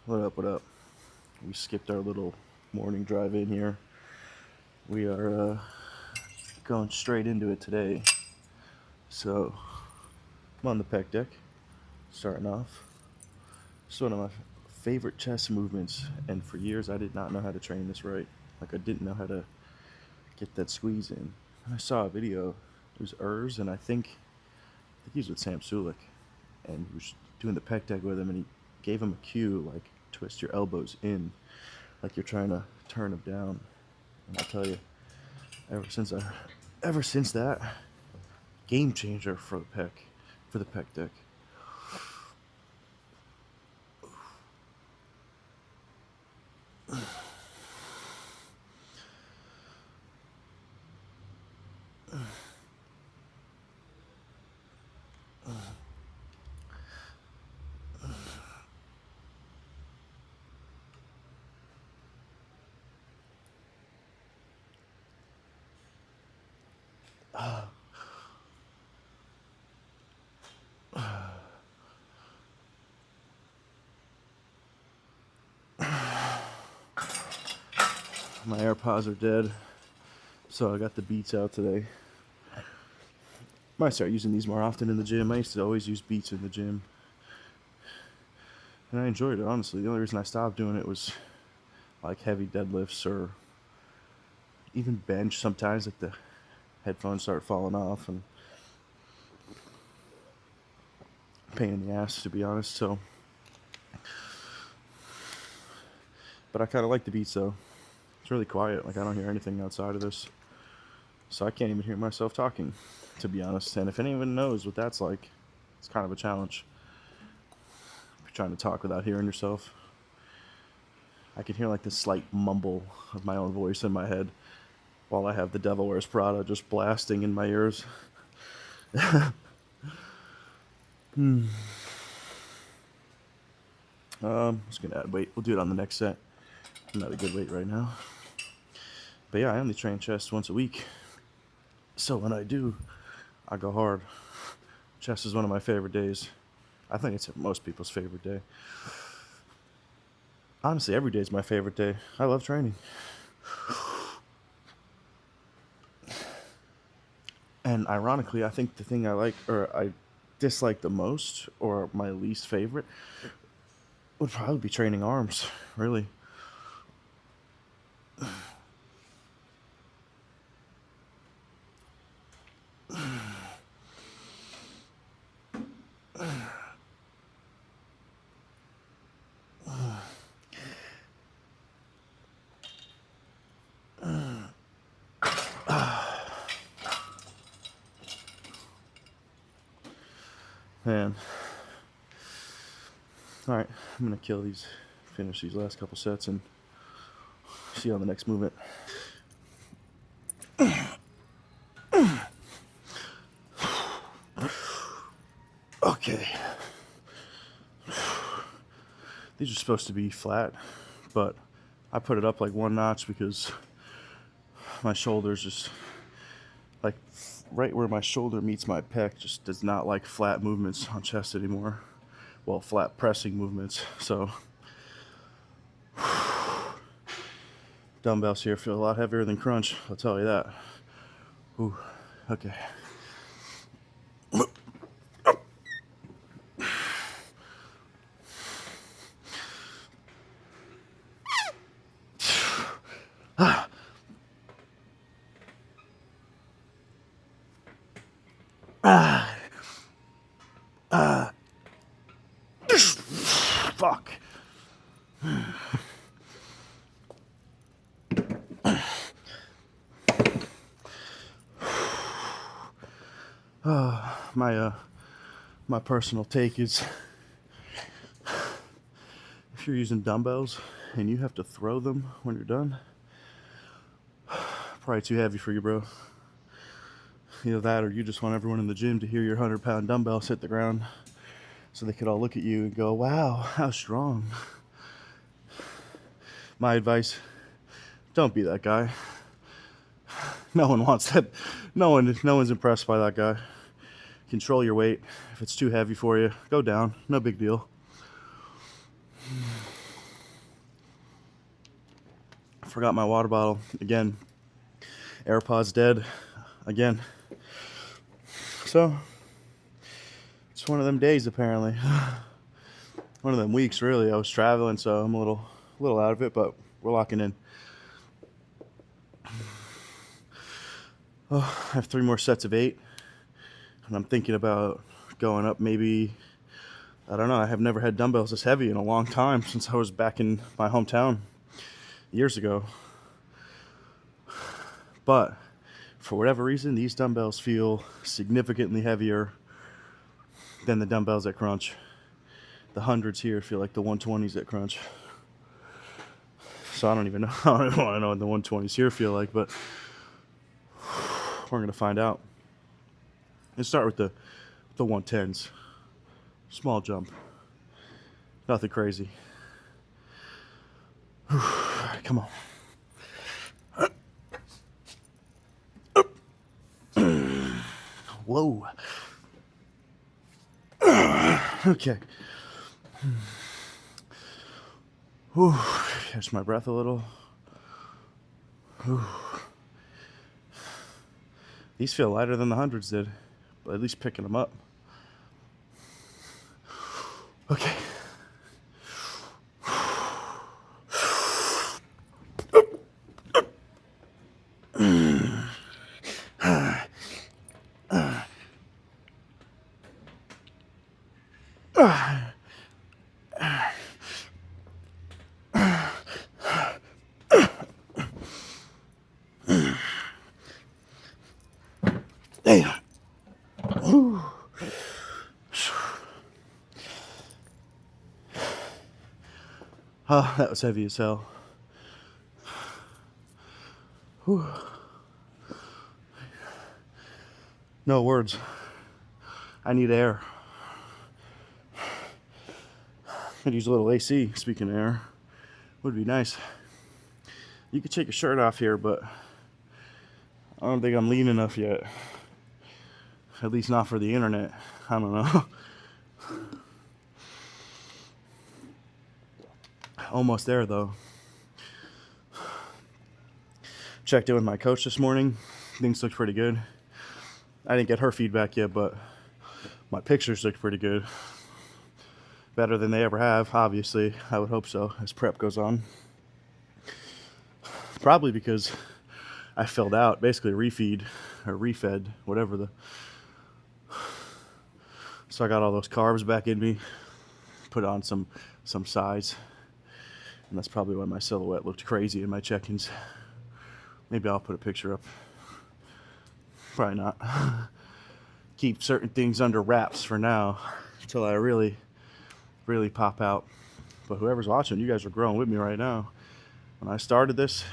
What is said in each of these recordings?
What up, what up? We skipped our little morning drive in here. We are going straight into it today. So, I'm on the pec deck, starting off. It's one of my favorite chest movements, and for years I did not know how to train this right. Like, I didn't know how to get that squeeze in. I saw a video, it was Urs, and I think he was with Sam Sulik, and he was doing the pec deck with him, and he gave him a cue, like, twist your elbows in, like you're trying to turn them down. And I'll tell you, ever since I, ever since that, game changer for the pec deck. My AirPods are dead, so I got the Beats out today. Might start using these more often in the gym. I used to always use Beats in the gym, and I enjoyed it, honestly. The only reason I stopped doing it was like heavy deadlifts or even bench. Sometimes like the headphones start falling off and pain in the ass, to be honest. So, but I kind of like the Beats though. It's really quiet. Like, I don't hear anything outside of this, so I can't even hear myself talking, to be honest. And if anyone knows what that's like, it's kind of a challenge. If you're trying to talk without hearing yourself, I can hear like this slight mumble of my own voice in my head while I have The Devil Wears Prada just blasting in my ears. Just gonna add weight. We'll do it on the next set. I'm not a good weight right now. But yeah, I only train chest once a week. So when I do, I go hard. Chest is one of my favorite days. I think it's most people's favorite day. Honestly, every day is my favorite day. I love training. And ironically, I think the thing I like or I dislike the most or my least favorite would probably be training arms, really. Man. Alright, I'm gonna finish these last couple sets and see you on the next movement. Okay. These are supposed to be flat, but I put it up like one notch because my shoulders just, like, right where my shoulder meets my pec just does not like flat movements on chest anymore. Well, flat pressing movements. So dumbbells here feel a lot heavier than crunch, I'll tell you that. Ooh, okay. Fuck. My personal take is if you're using dumbbells and you have to throw them when you're done, probably too heavy for you, bro. Either that or you just want everyone in the gym to hear your 100-pound dumbbells hit the ground so they could all look at you and go, wow, how strong. My advice, don't be that guy. No one wants that. No one's impressed by that guy. Control your weight. If it's too heavy for you, go down. No big deal. Forgot my water bottle again. AirPods dead again. So it's one of them days apparently. One of them weeks really. I was traveling, so I'm a little out of it, but we're locking in. Oh, I have 3 more sets of 8, and I'm thinking about going up maybe, I don't know, I have never had dumbbells this heavy in a long time, since I was back in my hometown years ago. But for whatever reason, these dumbbells feel significantly heavier than the dumbbells at Crunch. The hundreds here feel like the 120s at Crunch. So I don't even know. I don't even want to know what the 120s here feel like, but we're gonna find out. Let's start with the 110s. Small jump. Nothing crazy. Come on. Whoa. Okay. Whew. Catch my breath a little. Whew. These feel lighter than the hundreds did, but at least picking them up. Okay. Damn. Oh, that was heavy as hell. Whew. No words. I need air. Could use a little AC, speaking of air. Would be nice. You could take your shirt off here, but I don't think I'm lean enough yet. At least not for the internet. I don't know. Almost there though. Checked in with my coach this morning. Things look pretty good. I didn't get her feedback yet, but my pictures look pretty good. Better than they ever have, obviously. I would hope so, as prep goes on. Probably because I filled out, basically refeed, or refed, whatever the... So I got all those carbs back in me, put on some size, and that's probably why my silhouette looked crazy in my check-ins. Maybe I'll put a picture up. Probably not. Keep certain things under wraps for now, until I really pop out. But whoever's watching, you guys are growing with me right now. When I started this,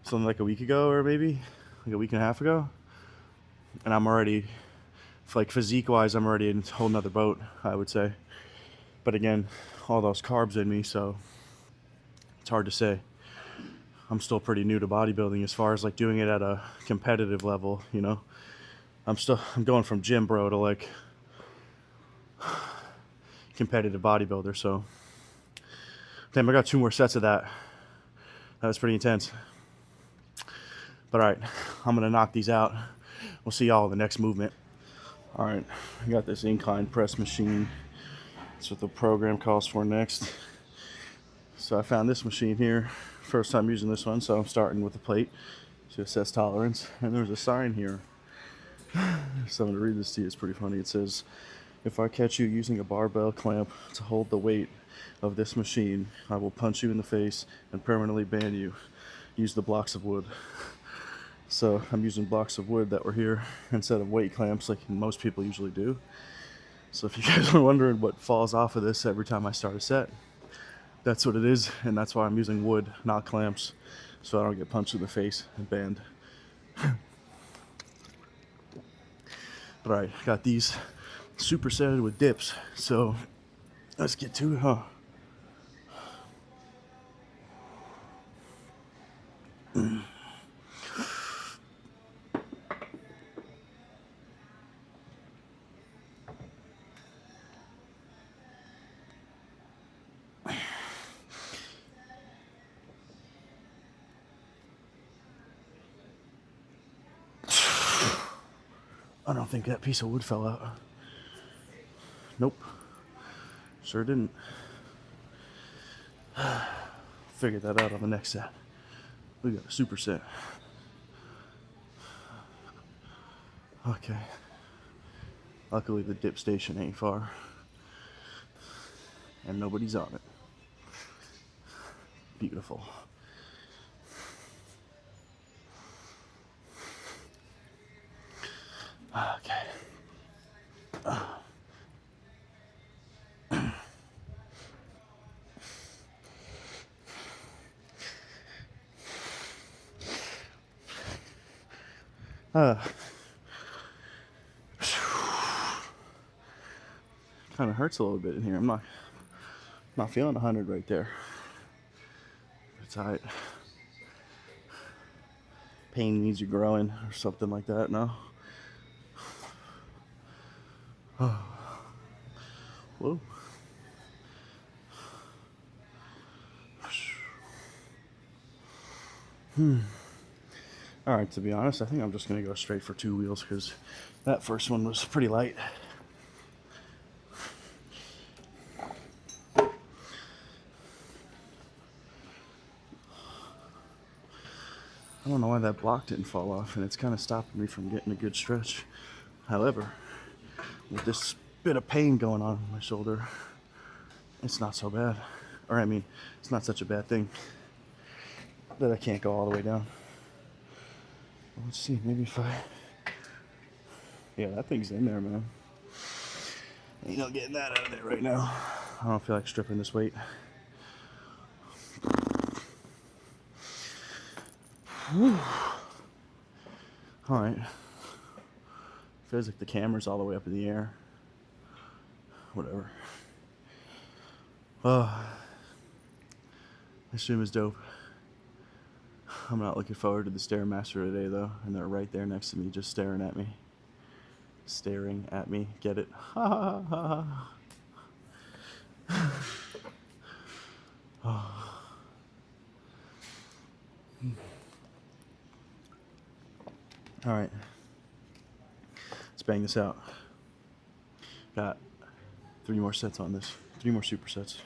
something like a week ago, or maybe like a week and a half ago, and I'm already, like physique wise, I'm already in a whole nother boat, I would say. But again, all those carbs in me, so it's hard to say. I'm still pretty new to bodybuilding as far as like doing it at a competitive level, you know. I'm going from gym bro to like competitive bodybuilder, so damn, I got 2 more sets of that. That was pretty intense. But alright, I'm gonna knock these out. We'll see y'all in the next movement. Alright, I got this incline press machine. That's what the program calls for next. So I found this machine here. First time using this one, so I'm starting with the plate. So it says tolerance. And there's a sign here. So I'm gonna read this to you, it's pretty funny. It says, if I catch you using a barbell clamp to hold the weight of this machine, I will punch you in the face and permanently ban you. Use the blocks of wood. So I'm using blocks of wood that were here instead of weight clamps like most people usually do. So if you guys are wondering what falls off of this every time I start a set, that's what it is, and that's why I'm using wood, not clamps, so I don't get punched in the face and banned. But alright, got these supersetted with dips, so let's get to it, huh? I don't think that piece of wood fell out. Nope. Sure didn't. Figured that out on the next set. We got a superset. Okay. Luckily the dip station ain't far. And nobody's on it. Beautiful. Okay. Kind of hurts a little bit in here. I'm not feeling 100 right there. It's alright. Pain means you're growing or something like that. No. Whoa. Alright, to be honest, I think I'm just going to go straight for 2 wheels because that first one was pretty light. I don't know why that block didn't fall off, and it's kind of stopping me from getting a good stretch. However, with this bit of pain going on in my shoulder, it's not so bad. Or, I mean, it's not such a bad thing that I can't go all the way down. Let's see, maybe if I... Yeah, that thing's in there, man. Ain't no getting that out of there right now. I don't feel like stripping this weight. Alright. Feels like the camera's all the way up in the air. Whatever. This gym is dope. I'm not looking forward to the Stairmaster today, though. And they're right there next to me, just staring at me. Staring at me. Get it? Ha ha ha ha. Alright. Let's bang this out. Got 3 more sets on this. 3 more supersets.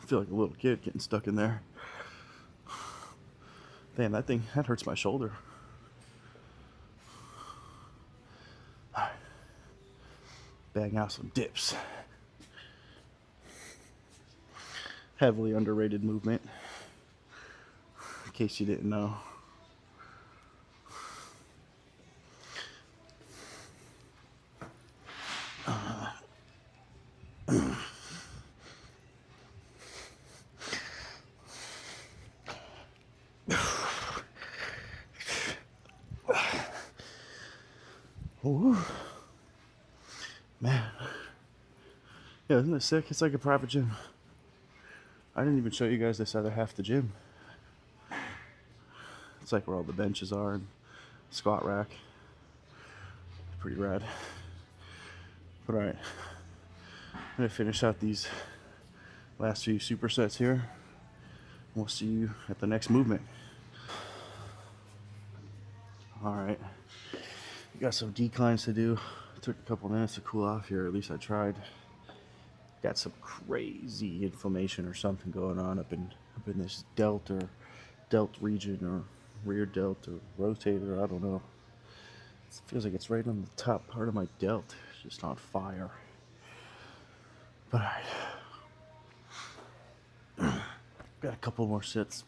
I feel like a little kid getting stuck in there. Damn, that hurts my shoulder. Alright. Bang out some dips. Heavily underrated movement, in case you didn't know. Ooh. Man. Yeah, isn't it sick? It's like a private gym. I didn't even show you guys this other half of the gym. It's like where all the benches are and squat rack. Pretty rad. But alright. I'm gonna finish out these last few supersets here. We'll see you at the next movement. Alright. Got some declines to do. Took a couple minutes to cool off here, at least I tried. Got some crazy inflammation or something going on up in this delt region or rear delt or rotator, I don't know. It feels like it's right on the top part of my delt. It's just on fire. But alright. Got a couple more sets.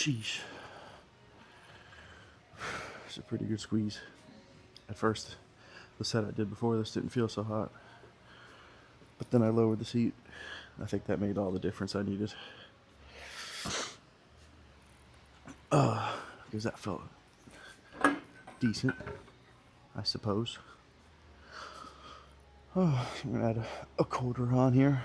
Sheesh. It's a pretty good squeeze. At first, the set I did before this didn't feel so hot. But then I lowered the seat. I think that made all the difference I needed. Because that felt decent, I suppose. Oh, I'm gonna add a quarter on here.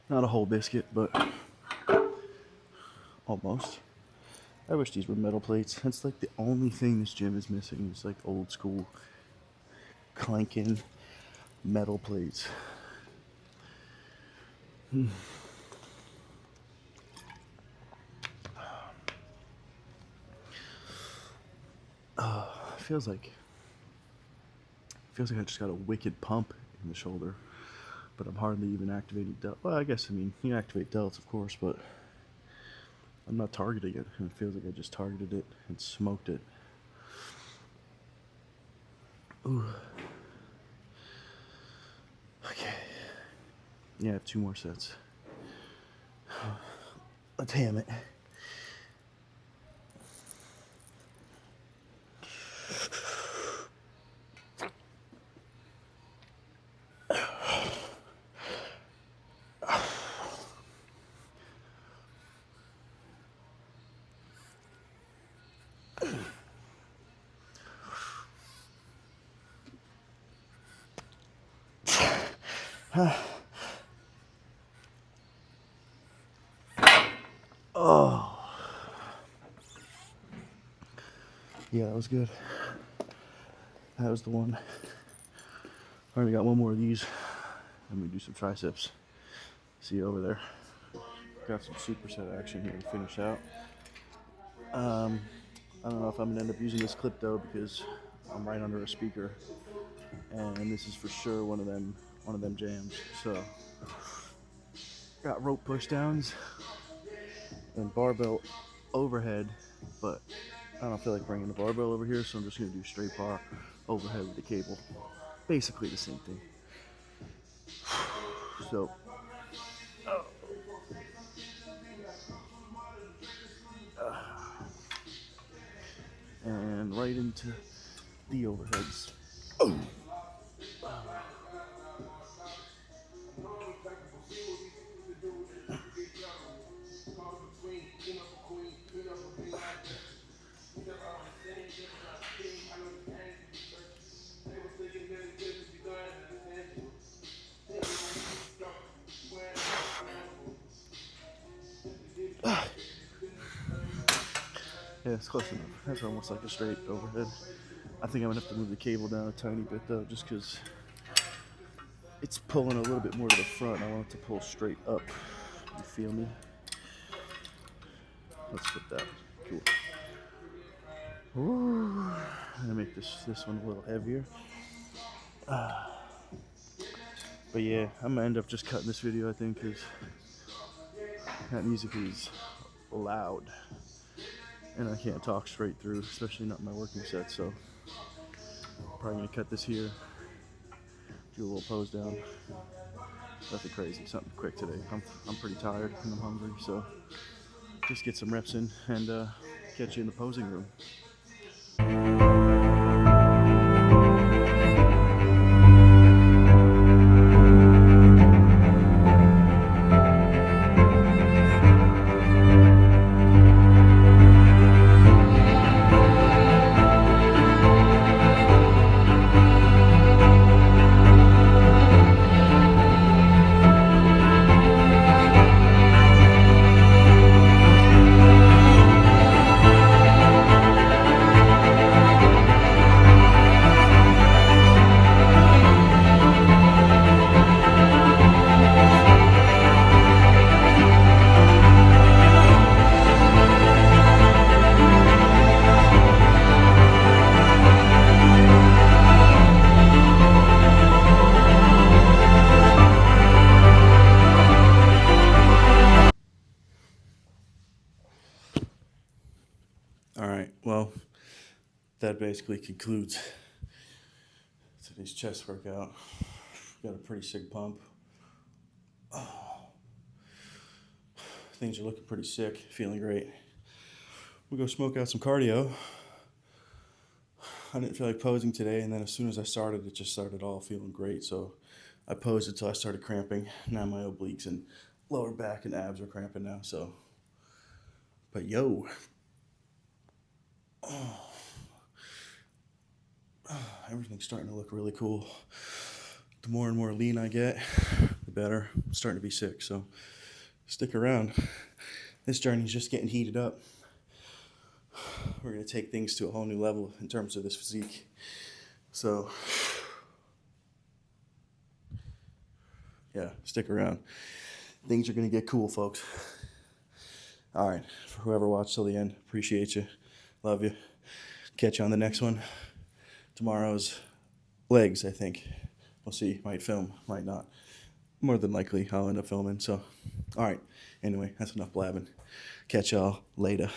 Not a whole biscuit, but almost. I wish these were metal plates. That's like the only thing this gym is missing. It's like old school clanking metal plates. Feels like I just got a wicked pump in the shoulder, but I'm hardly even activating delts. Well, I guess, I mean, you activate delts, of course, but I'm not targeting it. It feels like I just targeted it and smoked it. Ooh. Okay. Yeah, I have 2 more sets. Let's ham it. Oh. Yeah, that was good. That was the one. Already got 1 more of these. Let me do some triceps. See you over there. Got some superset action here to finish out. I don't know if I'm gonna end up using this clip though, because I'm right under a speaker, and this is for sure one of them jams. So got rope push downs and barbell overhead, but I don't feel like bringing the barbell over here, so I'm just gonna do straight bar overhead with the cable. Basically the same thing. So and right into the overheads. Yeah, it's close enough. That's almost like a straight overhead. I think I'm gonna have to move the cable down a tiny bit though, just because it's pulling a little bit more to the front. I want it to pull straight up. You feel me? Let's put that. Cool. Ooh. I'm gonna make this one a little heavier. But yeah, I'm gonna end up just cutting this video, I think, because that music is loud and I can't talk straight through, especially not in my working set. So I'm probably gonna cut this here, do a little pose down. Nothing crazy, something quick today. I'm pretty tired and I'm hungry, so just get some reps in and catch you in the posing room. All right, well, that basically concludes today's chest workout. Got a pretty sick pump. Things are looking pretty sick, feeling great. We'll go smoke out some cardio. I didn't feel like posing today, and then as soon as I started, it just started all feeling great. So I posed until I started cramping. Now my obliques and lower back and abs are cramping now. So, but yo, everything's starting to look really cool. The more and more lean I get, the better. I'm starting to be sick, so stick around. This journey's just getting heated up. We're going to take things to a whole new level in terms of this physique. So, yeah, stick around. Things are going to get cool, folks. All right, for whoever watched till the end, appreciate you. Love you. Catch you on the next one. Tomorrow's legs, I think. We'll see. Might film, might not. More than likely, I'll end up filming. So, all right. Anyway, that's enough blabbing. Catch y'all later.